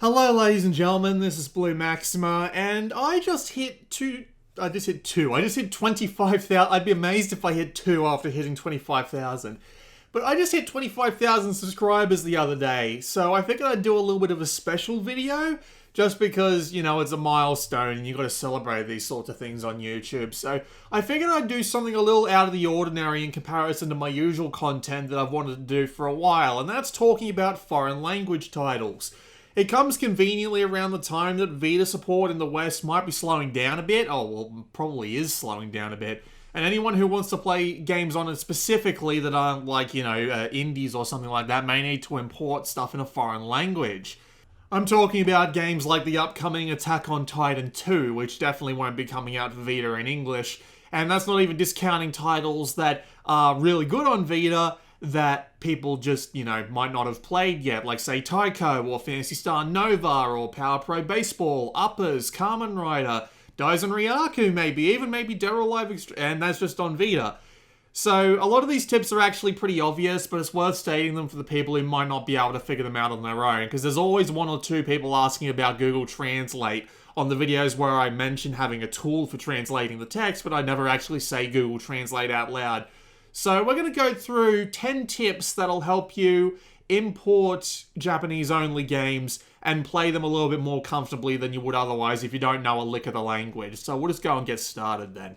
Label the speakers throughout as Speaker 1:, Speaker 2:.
Speaker 1: Hello ladies and gentlemen, this is Blue Maxima, and I just hit 25,000. I'd be amazed if I hit 2 after hitting 25,000. But I just hit 25,000 subscribers the other day, so I figured I'd do a little bit of a special video, just because, you know, it's a milestone and you've got to celebrate these sorts of things on YouTube. So I figured I'd do something a little out of the ordinary in comparison to my usual content that I've wanted to do for a while, and that's talking about foreign language titles. It comes conveniently around the time that Vita support in the West might be slowing down a bit. Oh, well, probably is slowing down a bit. And anyone who wants to play games on it specifically that aren't like, you know, indies or something like that may need to import stuff in a foreign language. I'm talking about games like the upcoming Attack on Titan 2, which definitely won't be coming out for Vita in English. And that's not even discounting titles that are really good on Vita that people just, you know, might not have played yet, like say Taiko or Phantasy Star Nova or Power Pro Baseball, Uppers, Kamen Rider, Daisen Ryaku maybe Dead or Alive and that's just on Vita. So a lot of these tips are actually pretty obvious, but it's worth stating them for the people who might not be able to figure them out on their own, because there's always one or two people asking about Google Translate on the videos where I mention having a tool for translating the text, but I never actually say Google Translate out loud. So we're going to go through 10 tips that'll help you import Japanese-only games and play them a little bit more comfortably than you would otherwise if you don't know a lick of the language. So we'll just go and get started then.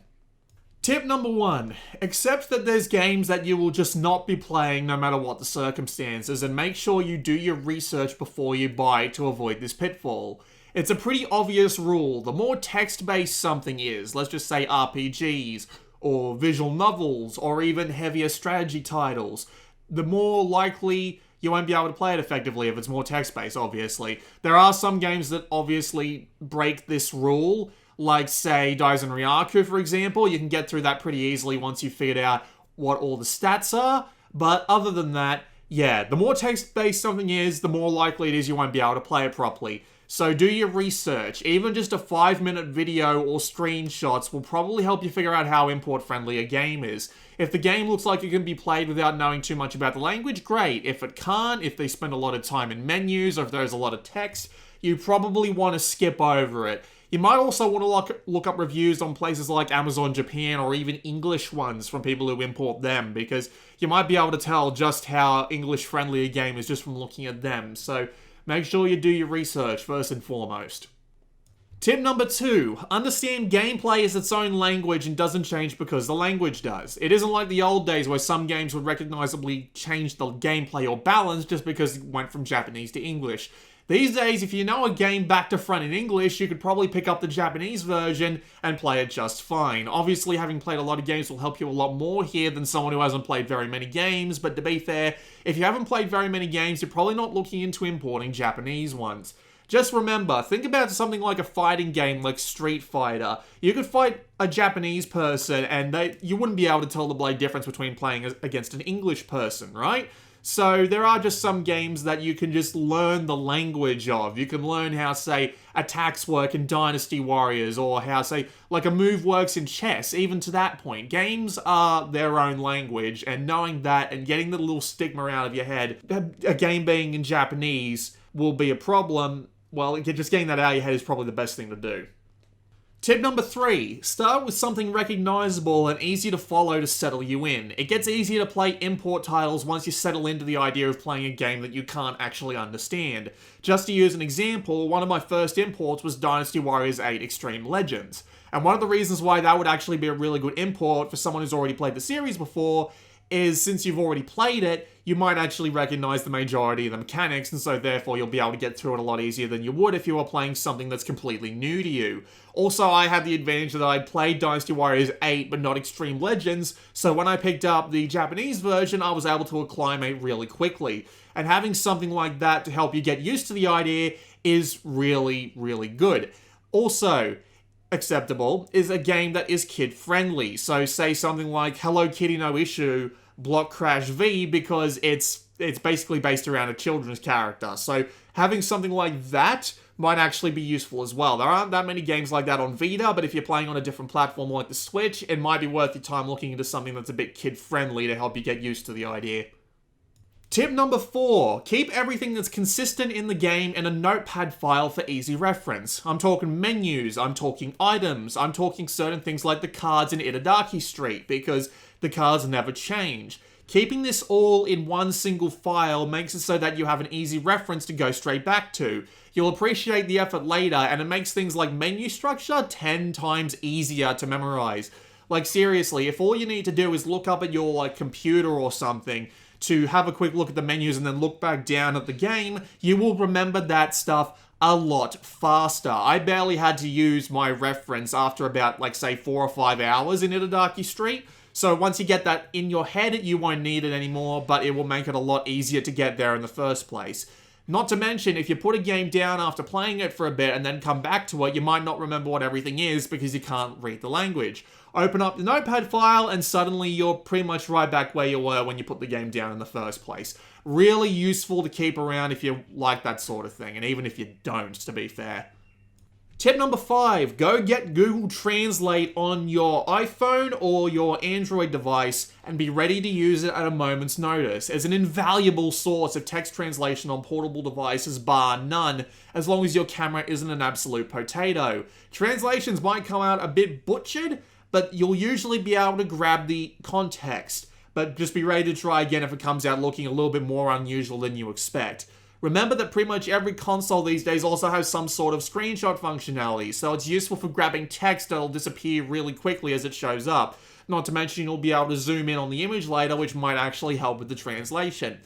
Speaker 1: Tip number 1. Accept that there's games that you will just not be playing no matter what the circumstances, and make sure you do your research before you buy to avoid this pitfall. It's a pretty obvious rule. The more text-based something is, let's just say RPGs, or visual novels, or even heavier strategy titles, the more likely you won't be able to play it effectively if it's more text-based, obviously. There are some games that obviously break this rule, like, say, Daisen Ryaku, for example. You can get through that pretty easily once you've figured out what all the stats are, but other than that, yeah, the more text-based something is, the more likely it is you won't be able to play it properly. So do your research. Even just a 5-minute video or screenshots will probably help you figure out how import-friendly a game is. If the game looks like it can be played without knowing too much about the language, great. If it can't, if they spend a lot of time in menus, or if there's a lot of text, you probably want to skip over it. You might also want to look up reviews on places like Amazon Japan, or even English ones from people who import them, because you might be able to tell just how English-friendly a game is just from looking at them. So make sure you do your research first and foremost. Tip number 2. Understand gameplay is its own language and doesn't change because the language does. It isn't like the old days where some games would recognizably change the gameplay or balance just because it went from Japanese to English. These days, if you know a game back to front in English, you could probably pick up the Japanese version and play it just fine. Obviously, having played a lot of games will help you a lot more here than someone who hasn't played very many games, but to be fair, if you haven't played very many games, you're probably not looking into importing Japanese ones. Just remember, think about something like a fighting game like Street Fighter. You could fight a Japanese person and you wouldn't be able to tell the blade difference between playing against an English person, right? So there are just some games that you can just learn the language of. You can learn how, say, attacks work in Dynasty Warriors, or how, say, like a move works in chess, even to that point. Games are their own language, and knowing that and getting the little stigma out of your head, a game being in Japanese will be a problem. Well, just getting that out of your head is probably the best thing to do. Tip number 3. Start with something recognizable and easy to follow to settle you in. It gets easier to play import titles once you settle into the idea of playing a game that you can't actually understand. Just to use an example, one of my first imports was Dynasty Warriors 8 Extreme Legends. And one of the reasons why that would actually be a really good import for someone who's already played the series before is, since you've already played it, you might actually recognize the majority of the mechanics, and so therefore you'll be able to get through it a lot easier than you would if you were playing something that's completely new to you. Also, I had the advantage that I'd played Dynasty Warriors 8 but not Extreme Legends, so when I picked up the Japanese version, I was able to acclimate really quickly. And having something like that to help you get used to the idea is really, really good. Also, acceptable is a game that is kid-friendly. So say something like Hello Kitty no Issue Block Crash V, because it's basically based around a children's character. So having something like that might actually be useful as well. There aren't that many games like that on Vita, but if you're playing on a different platform like the Switch, it might be worth your time looking into something that's a bit kid-friendly to help you get used to the idea. Tip number 4, keep everything that's consistent in the game in a Notepad file for easy reference. I'm talking menus, I'm talking items, I'm talking certain things like the cards in Itadaki Street, because the cards never change. Keeping this all in one single file makes it so that you have an easy reference to go straight back to. You'll appreciate the effort later, and it makes things like menu structure 10 times easier to memorize. Like seriously, if all you need to do is look up at your computer or something to have a quick look at the menus and then look back down at the game, you will remember that stuff a lot faster. I barely had to use my reference after about, say, 4 or 5 hours in Itadaki Street. So once you get that in your head, you won't need it anymore, but it will make it a lot easier to get there in the first place. Not to mention, if you put a game down after playing it for a bit and then come back to it, you might not remember what everything is because you can't read the language. Open up the Notepad file and suddenly you're pretty much right back where you were when you put the game down in the first place. Really useful to keep around if you like that sort of thing, and even if you don't, to be fair. Tip number 5, go get Google Translate on your iPhone or your Android device and be ready to use it at a moment's notice. It's an invaluable source of text translation on portable devices bar none, as long as your camera isn't an absolute potato. Translations might come out a bit butchered, but you'll usually be able to grab the context. But just be ready to try again if it comes out looking a little bit more unusual than you expect. Remember that pretty much every console these days also has some sort of screenshot functionality, so it's useful for grabbing text that'll disappear really quickly as it shows up. Not to mention you'll be able to zoom in on the image later, which might actually help with the translation.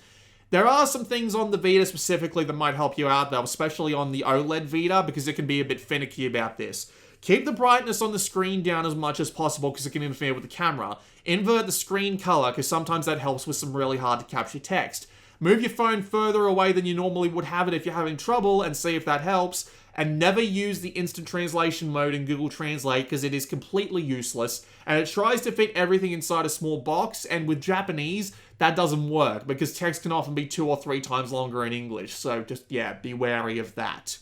Speaker 1: There are some things on the Vita specifically that might help you out though, especially on the OLED Vita, because it can be a bit finicky about this. Keep the brightness on the screen down as much as possible because it can interfere with the camera. Invert the screen color because sometimes that helps with some really hard to capture text. Move your phone further away than you normally would have it if you're having trouble and see if that helps. And never use the instant translation mode in Google Translate because it is completely useless. And it tries to fit everything inside a small box, and with Japanese, that doesn't work because text can often be 2 or 3 times longer in English. So just, be wary of that.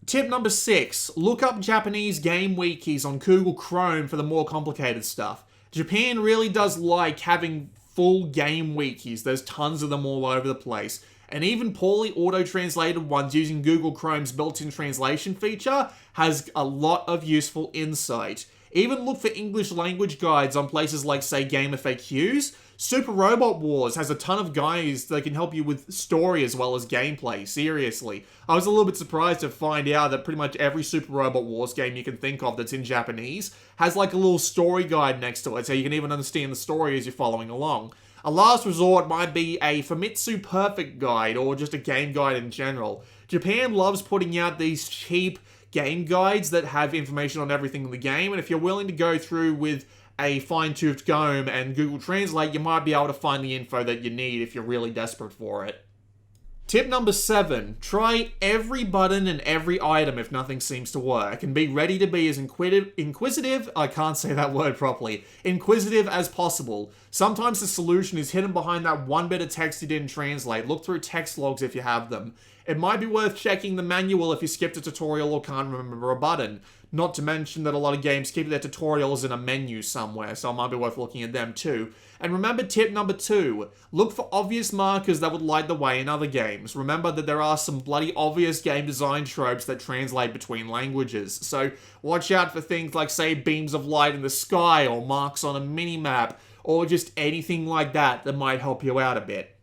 Speaker 1: Tip number 6, look up Japanese game wikis on Google Chrome for the more complicated stuff. Japan really does like having full game wikis. There's tons of them all over the place. And even poorly auto-translated ones using Google Chrome's built-in translation feature has a lot of useful insight. Even look for English language guides on places like, say, GameFAQs. Super Robot Wars has a ton of guides that can help you with story as well as gameplay, seriously. I was a little bit surprised to find out that pretty much every Super Robot Wars game you can think of that's in Japanese has like a little story guide next to it, so you can even understand the story as you're following along. A last resort might be a Famitsu Perfect guide, or just a game guide in general. Japan loves putting out these cheap game guides that have information on everything in the game, and if you're willing to go through with a fine-toothed comb and Google Translate, you might be able to find the info that you need if you're really desperate for it. Tip number 7, try every button and every item if nothing seems to work, and be ready to be as inquisitive, I can't say that word properly, inquisitive as possible. Sometimes the solution is hidden behind that one bit of text you didn't translate. Look through text logs if you have them. It might be worth checking the manual if you skipped a tutorial or can't remember a button. Not to mention that a lot of games keep their tutorials in a menu somewhere, so it might be worth looking at them too. And remember tip number 2, look for obvious markers that would light the way in other games. Remember that there are some bloody obvious game design tropes that translate between languages, so watch out for things like, say, beams of light in the sky or marks on a minimap, or just anything like that that might help you out a bit.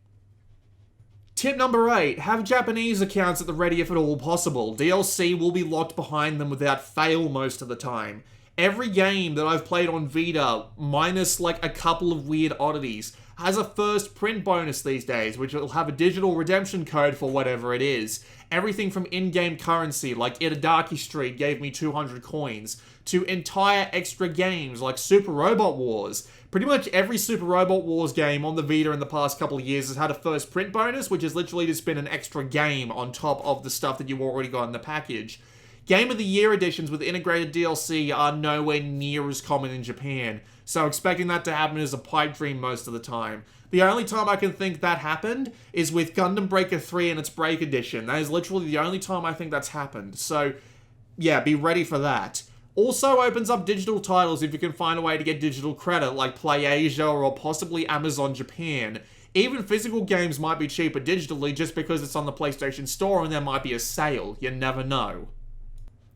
Speaker 1: Tip number 8, have Japanese accounts at the ready if at all possible. DLC will be locked behind them without fail most of the time. Every game that I've played on Vita, minus like a couple of weird oddities, has a first print bonus these days, which will have a digital redemption code for whatever it is. Everything from in-game currency, like Itadaki Street gave me 200 coins, to entire extra games like Super Robot Wars. Pretty much every Super Robot Wars game on the Vita in the past couple of years has had a first print bonus, which has literally just been an extra game on top of the stuff that you already got in the package. Game of the Year editions with integrated DLC are nowhere near as common in Japan, so expecting that to happen is a pipe dream most of the time. The only time I can think that happened is with Gundam Breaker 3 and its Break Edition. That is literally the only time I think that's happened, so yeah, be ready for that. Also opens up digital titles if you can find a way to get digital credit, like PlayAsia or possibly Amazon Japan. Even physical games might be cheaper digitally just because it's on the PlayStation Store and there might be a sale. You never know.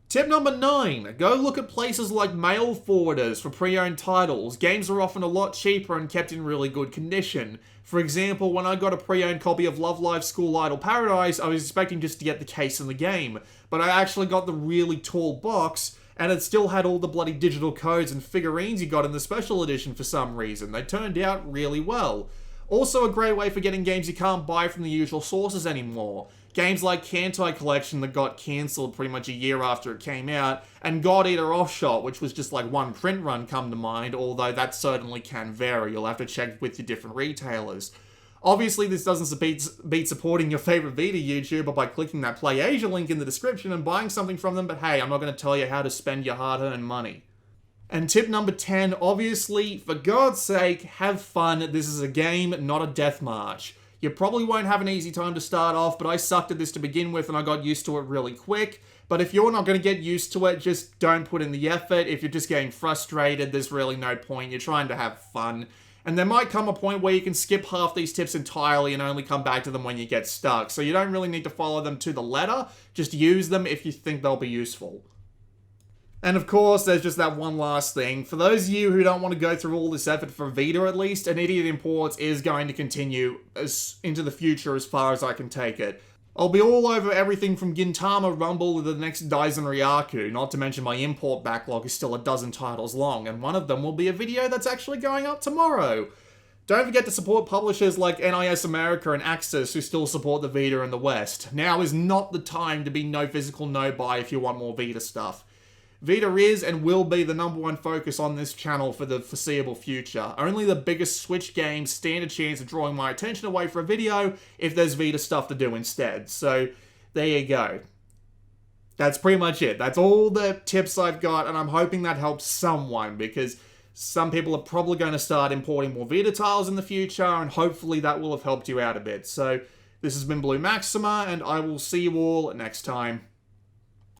Speaker 1: Tip number 9, go look at places like mail forwarders for pre-owned titles. Games are often a lot cheaper and kept in really good condition. For example, when I got a pre-owned copy of Love Live School Idol Paradise, I was expecting just to get the case and the game, but I actually got the really tall box, and it still had all the bloody digital codes and figurines you got in the special edition for some reason. They turned out really well. Also a great way for getting games you can't buy from the usual sources anymore. Games like Kantai Collection that got cancelled pretty much a year after it came out, and God Eater Offshot, which was just like one print run, come to mind, although that certainly can vary. You'll have to check with your different retailers. Obviously, this doesn't beat supporting your favorite Vita YouTuber by clicking that Play Asia link in the description and buying something from them, but hey, I'm not going to tell you how to spend your hard-earned money. And tip number 10, obviously, for God's sake, have fun. This is a game, not a death march. You probably won't have an easy time to start off, but I sucked at this to begin with and I got used to it really quick. But if you're not going to get used to it, just don't put in the effort. If you're just getting frustrated, there's really no point. You're trying to have fun. And there might come a point where you can skip half these tips entirely and only come back to them when you get stuck. So you don't really need to follow them to the letter. Just use them if you think they'll be useful. And of course, there's just that one last thing. For those of you who don't want to go through all this effort for Vita at least, An Idiot Imports is going to continue into the future as far as I can take it. I'll be all over everything from Gintama Rumble to the next Daisen Ryaku, not to mention my import backlog is still a dozen titles long, and one of them will be a video that's actually going up tomorrow. Don't forget to support publishers like NIS America and Axis who still support the Vita in the West. Now is not the time to be no physical, no buy if you want more Vita stuff. Vita is and will be the #1 focus on this channel for the foreseeable future. Only the biggest Switch games stand a chance of drawing my attention away for a video if there's Vita stuff to do instead. So, there you go. That's pretty much it. That's all the tips I've got, and I'm hoping that helps someone, because some people are probably going to start importing more Vita tiles in the future, and hopefully that will have helped you out a bit. So, this has been Blue Maxima, and I will see you all next time.